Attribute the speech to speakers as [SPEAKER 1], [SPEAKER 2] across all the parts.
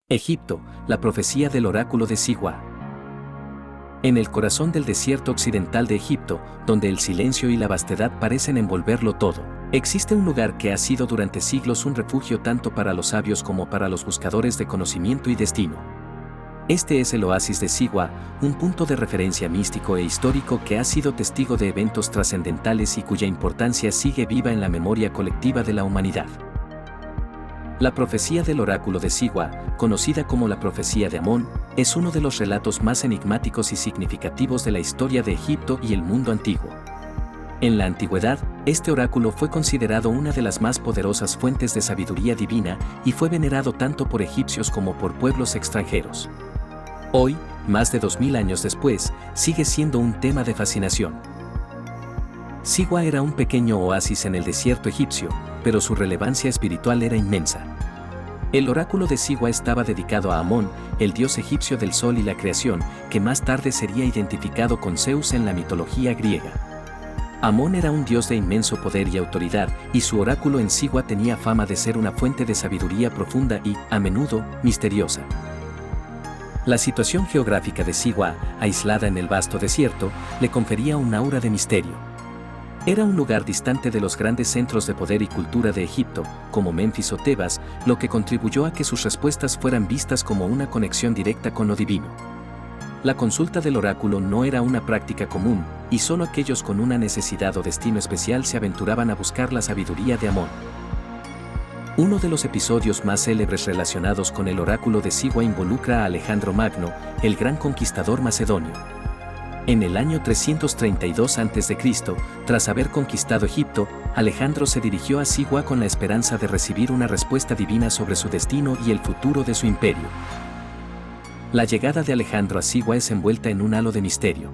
[SPEAKER 1] Egipto, la profecía del oráculo de Sigua. En el corazón del desierto occidental de Egipto, donde el silencio y la vastedad parecen envolverlo todo, existe un lugar que ha sido durante siglos un refugio tanto para los sabios como para los buscadores de conocimiento y destino. Este es el oasis de Sigua, un punto de referencia místico e histórico que ha sido testigo de eventos trascendentales y cuya importancia sigue viva en la memoria colectiva de la humanidad. La profecía del oráculo de Sigua, conocida como la profecía de Amón, es uno de los relatos más enigmáticos y significativos de la historia de Egipto y el mundo antiguo. En la antigüedad, este oráculo fue considerado una de las más poderosas fuentes de sabiduría divina y fue venerado tanto por egipcios como por pueblos extranjeros. Hoy, más de 2000 años después, sigue siendo un tema de fascinación. Sigua era un pequeño oasis en el desierto egipcio, pero su relevancia espiritual era inmensa. El oráculo de Sigua estaba dedicado a Amón, el dios egipcio del sol y la creación, que más tarde sería identificado con Zeus en la mitología griega. Amón era un dios de inmenso poder y autoridad, y su oráculo en Sigua tenía fama de ser una fuente de sabiduría profunda y, a menudo, misteriosa. La situación geográfica de Sigua, aislada en el vasto desierto, le confería un aura de misterio. Era un lugar distante de los grandes centros de poder y cultura de Egipto, como Menfis o Tebas, lo que contribuyó a que sus respuestas fueran vistas como una conexión directa con lo divino. La consulta del oráculo no era una práctica común, y solo aquellos con una necesidad o destino especial se aventuraban a buscar la sabiduría de Amón. Uno de los episodios más célebres relacionados con el oráculo de Sigua involucra a Alejandro Magno, el gran conquistador macedonio. En el año 332 a.C., tras haber conquistado Egipto, Alejandro se dirigió a Sigua con la esperanza de recibir una respuesta divina sobre su destino y el futuro de su imperio. La llegada de Alejandro a Sigua es envuelta en un halo de misterio.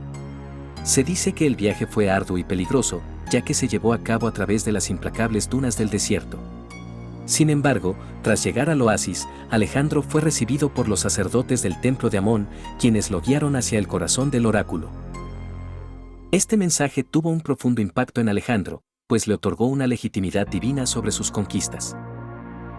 [SPEAKER 1] Se dice que el viaje fue arduo y peligroso, ya que se llevó a cabo a través de las implacables dunas del desierto. Sin embargo, tras llegar al oasis, Alejandro fue recibido por los sacerdotes del templo de Amón, quienes lo guiaron hacia el corazón del oráculo. Este mensaje tuvo un profundo impacto en Alejandro, pues le otorgó una legitimidad divina sobre sus conquistas.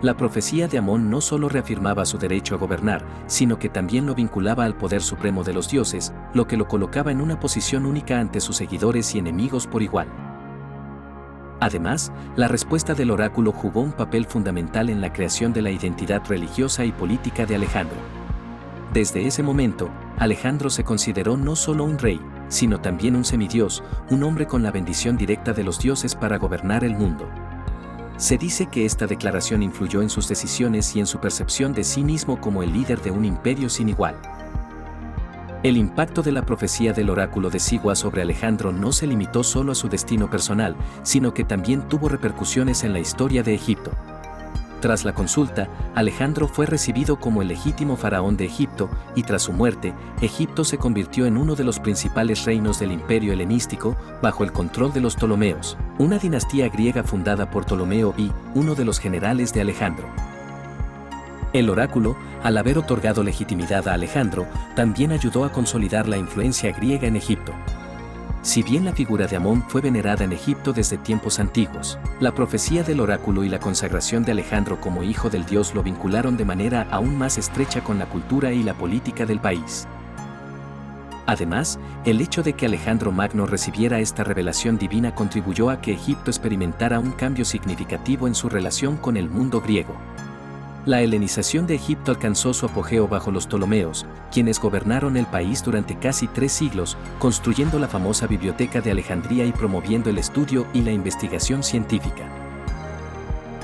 [SPEAKER 1] La profecía de Amón no solo reafirmaba su derecho a gobernar, sino que también lo vinculaba al poder supremo de los dioses, lo que lo colocaba en una posición única ante sus seguidores y enemigos por igual. Además, la respuesta del oráculo jugó un papel fundamental en la creación de la identidad religiosa y política de Alejandro. Desde ese momento, Alejandro se consideró no solo un rey, sino también un semidios, un hombre con la bendición directa de los dioses para gobernar el mundo. Se dice que esta declaración influyó en sus decisiones y en su percepción de sí mismo como el líder de un imperio sin igual. El impacto de la profecía del oráculo de Sigua sobre Alejandro no se limitó solo a su destino personal, sino que también tuvo repercusiones en la historia de Egipto. Tras la consulta, Alejandro fue recibido como el legítimo faraón de Egipto, y tras su muerte, Egipto se convirtió en uno de los principales reinos del imperio helenístico, bajo el control de los Ptolomeos, una dinastía griega fundada por Ptolomeo I, uno de los generales de Alejandro. El oráculo, al haber otorgado legitimidad a Alejandro, también ayudó a consolidar la influencia griega en Egipto. Si bien la figura de Amón fue venerada en Egipto desde tiempos antiguos, la profecía del oráculo y la consagración de Alejandro como hijo del dios lo vincularon de manera aún más estrecha con la cultura y la política del país. Además, el hecho de que Alejandro Magno recibiera esta revelación divina contribuyó a que Egipto experimentara un cambio significativo en su relación con el mundo griego. La helenización de Egipto alcanzó su apogeo bajo los Ptolomeos, quienes gobernaron el país durante casi 3 siglos, construyendo la famosa Biblioteca de Alejandría y promoviendo el estudio y la investigación científica.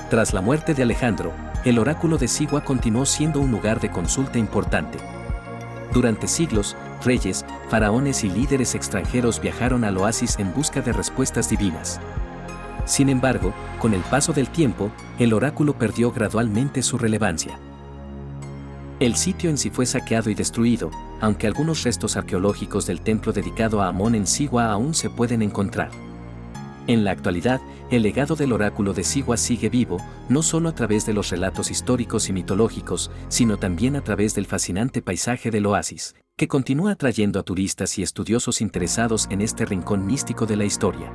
[SPEAKER 1] Tras la muerte de Alejandro, el oráculo de Sigua continuó siendo un lugar de consulta importante. Durante siglos, reyes, faraones y líderes extranjeros viajaron al oasis en busca de respuestas divinas. Sin embargo, con el paso del tiempo, el oráculo perdió gradualmente su relevancia. El sitio en sí fue saqueado y destruido, aunque algunos restos arqueológicos del templo dedicado a Amón en Sigua aún se pueden encontrar. En la actualidad, el legado del oráculo de Sigua sigue vivo, no solo a través de los relatos históricos y mitológicos, sino también a través del fascinante paisaje del oasis, que continúa atrayendo a turistas y estudiosos interesados en este rincón místico de la historia.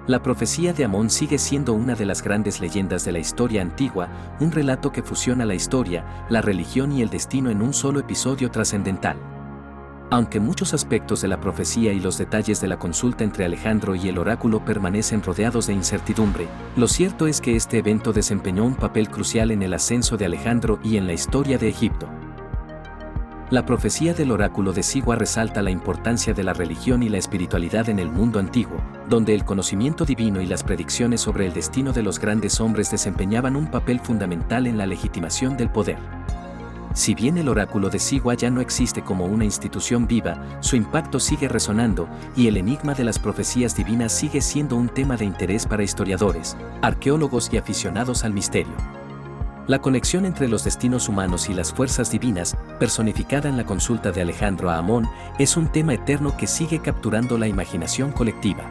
[SPEAKER 1] La profecía de Amón sigue siendo una de las grandes leyendas de la historia antigua, un relato que fusiona la historia, la religión y el destino en un solo episodio trascendental. Aunque muchos aspectos de la profecía y los detalles de la consulta entre Alejandro y el oráculo permanecen rodeados de incertidumbre, lo cierto es que este evento desempeñó un papel crucial en el ascenso de Alejandro y en la historia de Egipto. La profecía del oráculo de Sigua resalta la importancia de la religión y la espiritualidad en el mundo antiguo, donde el conocimiento divino y las predicciones sobre el destino de los grandes hombres desempeñaban un papel fundamental en la legitimación del poder. Si bien el oráculo de Sigua ya no existe como una institución viva, su impacto sigue resonando y el enigma de las profecías divinas sigue siendo un tema de interés para historiadores, arqueólogos y aficionados al misterio. La conexión entre los destinos humanos y las fuerzas divinas, personificada en la consulta de Alejandro a Amón, es un tema eterno que sigue capturando la imaginación colectiva.